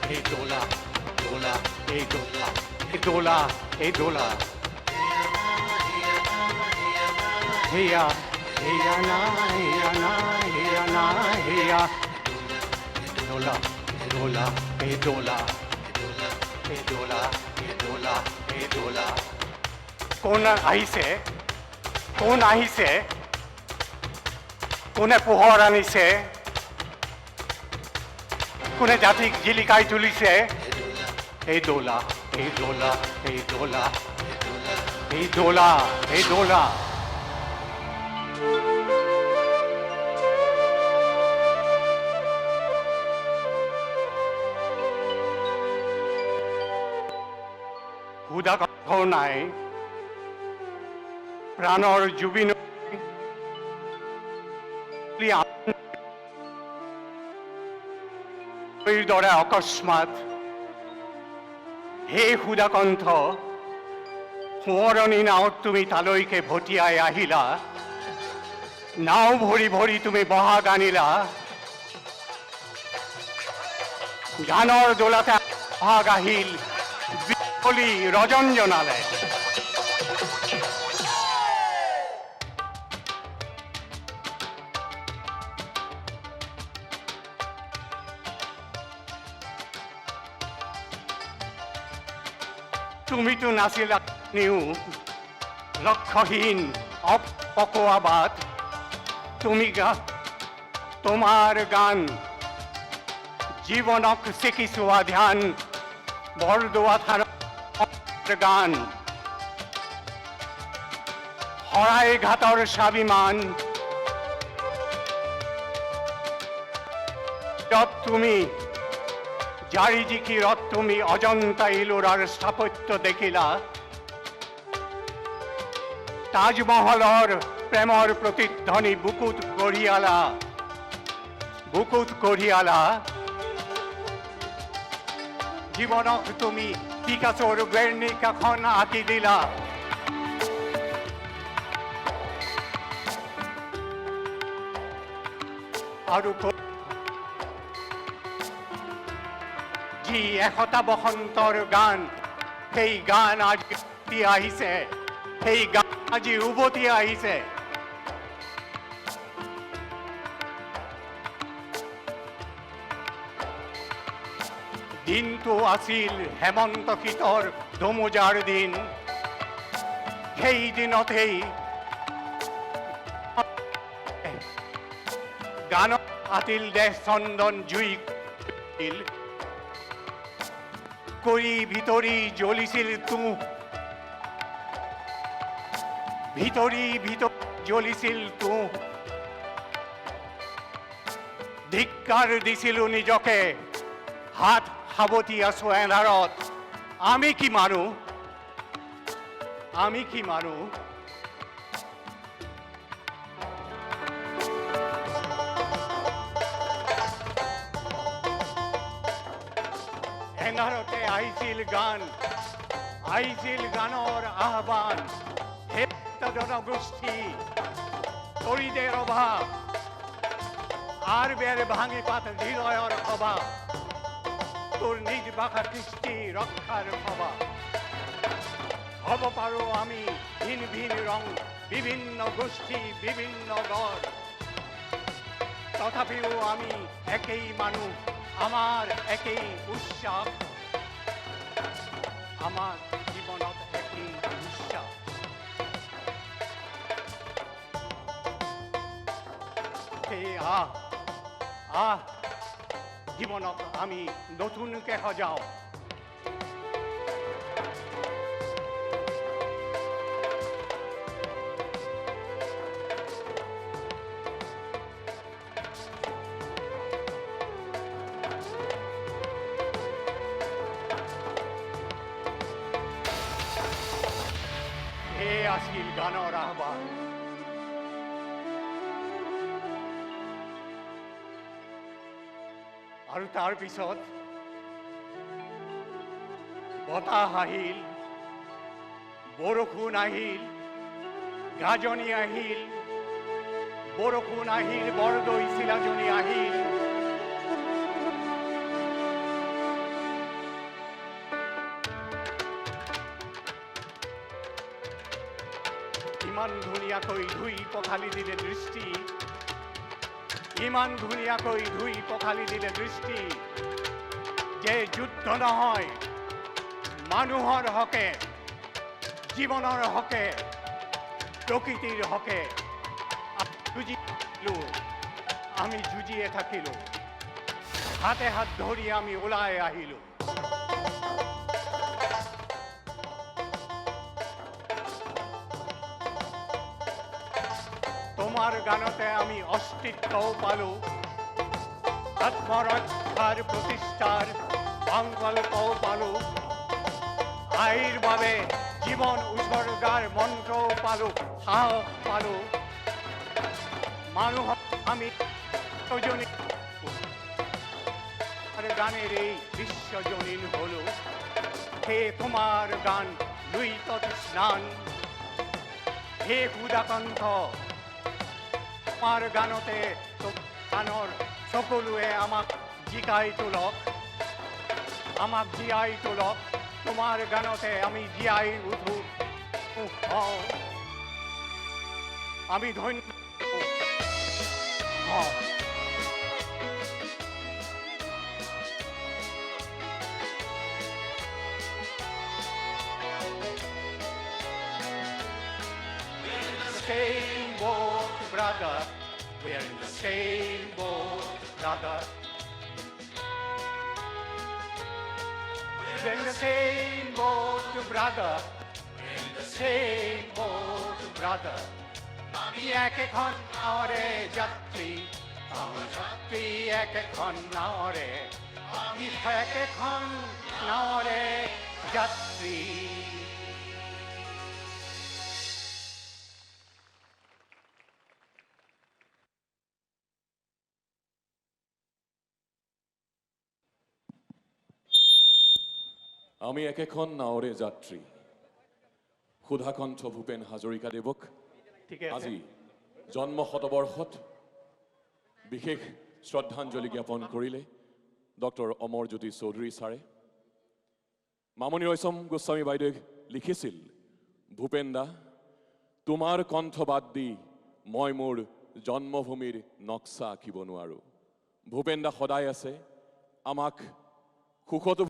এই দোলা দোলা এই দোলা এই দোলা এই দোলা হেয়া হেয়া না হেয়া না হেয়া না হেয়া দোলা দোলা এই দোলা এই দোলা এই দোলা এই দোলা কোন আহিছে কোন আহিছে কোনে পোহৰ আনিছে কোনে জাতিক জিলিকাই তুলিছে এই দোলা এই দোলা এই দোলা এই দোলা এই দোলা হুদা কথাও নাই প্ৰাণৰ জুবিন দৰে অকস্মাত হে সুদাকণ্ঠ সোঁৱৰণি নাৱত তুমি তালৈকে ভটিয়াই আহিলা নাও ভৰি ভৰি তুমি বহাগ আনিলা গানৰ দোলাতে বহাগ আহিল বিকলি ৰজন জনালে তুমিতো নাছিলা নিও লক্ষ্যহীন অপকোৱাবাদ তুমি তোমাৰ গান জীৱনক চিকিৎসা ধ্যান বৰদোৱা থানৰ গান শৰাইঘাটৰ স্বাভিমান য'ত তুমি জাৰি জিকিৰত তুমি অজন্তা ইলোৰাৰ স্থাপত্য দেখিলা তাজমহলৰ প্ৰেমৰ প্ৰতিধ্বনি বুকুত কঢ়িয়ালা জীৱনক তুমি পিকাচোৰ গেৰ্নিকাখন আঁকি দিলা আৰু যি এশটা বসন্তৰ গান সেই গান আজি উভতি আহিছে সেই গান আজি উভতি আহিছে দিনটো আছিল হেমন্ত শীতৰ ধুমুজাৰ দিন সেই দিনতেই গানত আতিল দেশ চন্দন জুই কৰি ভিতৰি জ্বলিছিল ভিতৰি জ্বলিছিল ধিক্কাৰ দিছিলো নিজকে হাত সাৱটি আছো এন্ধাৰত আমি কি মানো এন্ধাৰতে আহিছিল গানৰ আহ্বান হে জনগোষ্ঠী কৰি দে ৰভা আৰ বেৰ ভাঙি পাত হৃদয়ৰ সভা তোৰ নিজ ভাষা কৃষ্টি ৰক্ষাৰ সভা হব পাৰো আমি ভিন ভিন ৰং বিভিন্ন গোষ্ঠী বিভিন্ন দল তথাপিও আমি একেই মানুহ আমাৰ একেই উৎসাহ আমাৰ জীৱনত একেই উৎসাহ সেই জীৱনক আমি নতুনকে সজাও এই আছিল গানৰ আহ্বান আৰু তাৰ পিছত বতাহ আহিল বৰষুণ আহিল গাজনি আহিল বৰষুণ আহিল বৰদৈ চিলাজনি আহিল ধুনীয়াকৈ ধুই পখালি দিলে দৃষ্টি, ইমান ধুনীয়াকৈ ধুই পখালি দিলে দৃষ্টি যে যুদ্ধ নহয়, মানুহৰ হকে, জীৱনৰ হকে, প্ৰকৃতিৰ হকে আমি যুঁজিয়ে থাকিলো, হাতে হাত ধৰি আমি ওলাই আহিলো। তোমার গানতে আমি অস্তিত্বও পালো, আত্মরক্ষার প্রতিষ্ঠার সংকল্পও পালো, আইর বাবে জীবন উৎসর্গার মন্ত্রও পালো, সাহস পালো। মানুষ আমি গানের এই বিশ্বজনীন হলো, হে তোমার গান লুইত স্নান, হে ক্ষুদাকণ্ঠ তোমাৰ গানতে গানৰ সকলোৱে আমাক জিকাই তোলক, আমাক জীয়াই তোলক, তোমাৰ গানতে আমি জীয়াই উঠো, আমি ধন্য হওঁ। Same boat, brother. We're in the same boat, brother. We're in the same boat, brother. We're in the same boat, brother. আমি একেখন নাৱৰে যাত্ৰী, আমি যাত্ৰী একেখন নাৱৰে, আমি একেখন নাৱৰে যাত্ৰী। আমি একেখন নাৱৰে যাত্ৰী। সুধাকণ্ঠ ভূপেন হাজৰিকাদেৱক আজি জন্ম শতবৰ্ষত বিশেষ শ্ৰদ্ধাঞ্জলি জ্ঞাপন কৰিলে ডক্টৰ অমৰজ্যোতি চৌধুৰী ছাৰে। মামণি ৰয়ছম গোস্বামী বাইদেৱে লিখিছিল, ভূপেন দা তোমাৰ কণ্ঠ বাদ দি মই মোৰ জন্মভূমিৰ নক্সা আঁকিব নোৱাৰো। ভূপেন দা সদায় আছে আমাক সুখতো